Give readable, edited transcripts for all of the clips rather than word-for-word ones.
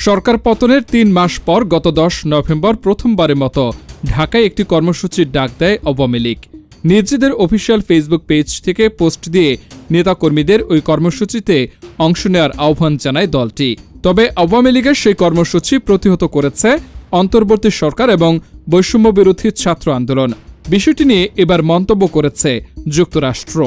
সরকার পতনের ৩ মাস পর গত ১০ নভেম্বর প্রথমবারের মতো ঢাকায় একটি কর্মসূচির ডাক দেয় আওয়ামী লীগ। নিজেদের অফিসিয়াল ফেসবুক পেজ থেকে পোস্ট দিয়ে নেতাকর্মীদের ওই কর্মসূচিতে অংশ নেওয়ার আহ্বান জানায় দলটি। তবে আওয়ামী লীগের সেই কর্মসূচি প্রতিহত করেছে অন্তর্বর্তী সরকার এবং বৈষম্য বিরোধী ছাত্র আন্দোলন। বিষয়টি নিয়ে এবার মন্তব্য করেছে যুক্তরাষ্ট্র।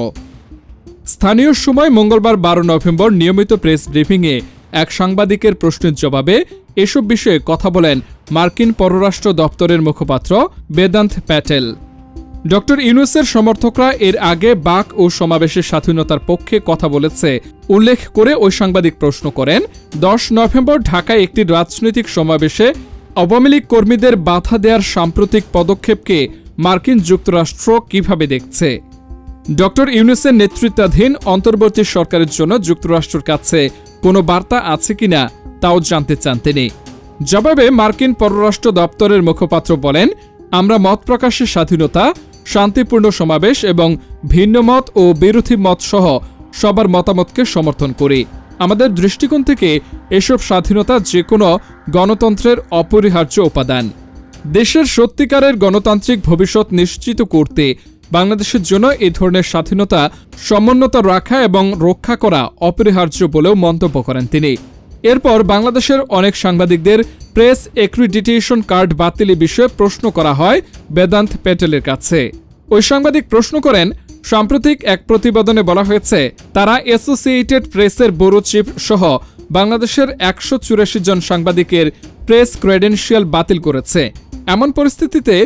স্থানীয় সময় মঙ্গলবার ১২ নভেম্বর নিয়মিত প্রেস ব্রিফিংয়ে এক সাংবাদিকের প্রশ্নের জবাবে এসব বিষয়ে কথা বলেন মার্কিন পররাষ্ট্র দপ্তরের মুখপাত্র বেদান্ত প্যাটেল। ড ইউনূসের সমর্থকরা এর আগে বাক ও সমাবেশের স্বাধীনতার পক্ষে কথা বলেছে উল্লেখ করে ওই সাংবাদিক প্রশ্ন করেন, ১০ নভেম্বর ঢাকায় একটি রাজনৈতিক সমাবেশে আওয়ামী লীগ কর্মীদের বাধা দেওয়ার সাম্প্রতিক পদক্ষেপকে মার্কিন যুক্তরাষ্ট্র কিভাবে দেখছে। ড ইউনূসের নেতৃত্বাধীন অন্তর্বর্তী সরকারের জন্য যুক্তরাষ্ট্রের কাছে কোনো বার্তা আছে কিনা তাও জানতে চান তিনি। জবাবে মার্কিন পররাষ্ট্র দপ্তরের মুখপাত্র বলেন, আমরা মত প্রকাশের স্বাধীনতা, শান্তিপূর্ণ সমাবেশ এবং ভিন্ন মত ও বিরোধী মত সহ সবার মতামতকে সমর্থন করি। আমাদের দৃষ্টিকোণ থেকে এসব স্বাধীনতা যে কোনো গণতন্ত্রের অপরিহার্য উপাদান। দেশের সত্যিকারের গণতান্ত্রিক ভবিষ্যৎ নিশ্চিত করতে বাংলাদেশের জন্য এই ধরনের স্বাধীনতা সমুন্নত রাখা এবং রক্ষা করা অপরিহার্য বলেও মন্তব্য করেন তিনি। এরপর বাংলাদেশের অনেক সাংবাদিকদের প্রেস অ্যাক্রিডিটেশন কার্ড বাতিলের বিষয়ে প্রশ্ন করা হয় বেদান্ত প্যাটেলের কাছে। ওই সাংবাদিক প্রশ্ন করেন, সাম্প্রতিক এক প্রতিবেদনে বলা হয়েছে তারা অ্যাসোসিয়েটেড প্রেসের ব্যুরো চিফ সহ বাংলাদেশের ১৮৪ জন সাংবাদিকের প্রেস ক্রেডেনশিয়াল বাতিল করেছে। এমন পরিস্থিতিতে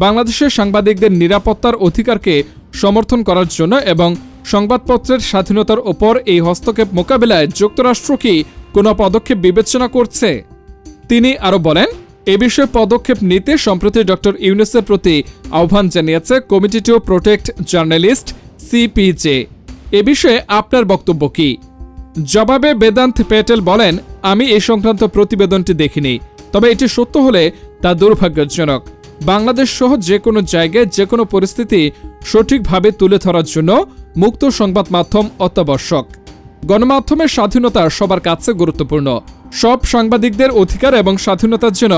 বাংলাদেশের সাংবাদিকদের নিরাপত্তার অধিকারকে সমর্থন করার জন্য এবং সংবাদপত্রের স্বাধীনতার ওপর এই হস্তক্ষেপ মোকাবিলায় যুক্তরাষ্ট্র কি কোনো পদক্ষেপ বিবেচনা করছে? তিনি আরও বলেন, এ বিষয়ে পদক্ষেপ নিতে সম্প্রতি ড ইউনূসের প্রতি আহ্বান জানিয়েছে committee to protect journalist CPJ. এ বিষয়ে আপনার বক্তব্য কি? জবাবে বেদান্ত প্যাটেল বলেন, আমি এই সংক্রান্ত প্রতিবেদনটি দেখিনি, তবে এটি সত্য হলে তা দুর্ভাগ্যজনক। বাংলাদেশ সহ যে কোনো জায়গায় যে কোনো পরিস্থিতি সঠিকভাবে তুলে ধরার জন্য মুক্ত সংবাদ মাধ্যম অত্যাবশ্যক। গণমাধ্যমের স্বাধীনতা সবার কাছে গুরুত্বপূর্ণ। সব সাংবাদিকদের অধিকার এবং স্বাধীনতার জন্য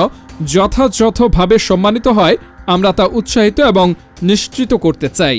যথাযথভাবে সম্মানিত হয়, আমরা তা উৎসাহিত এবং নিশ্চিত করতে চাই।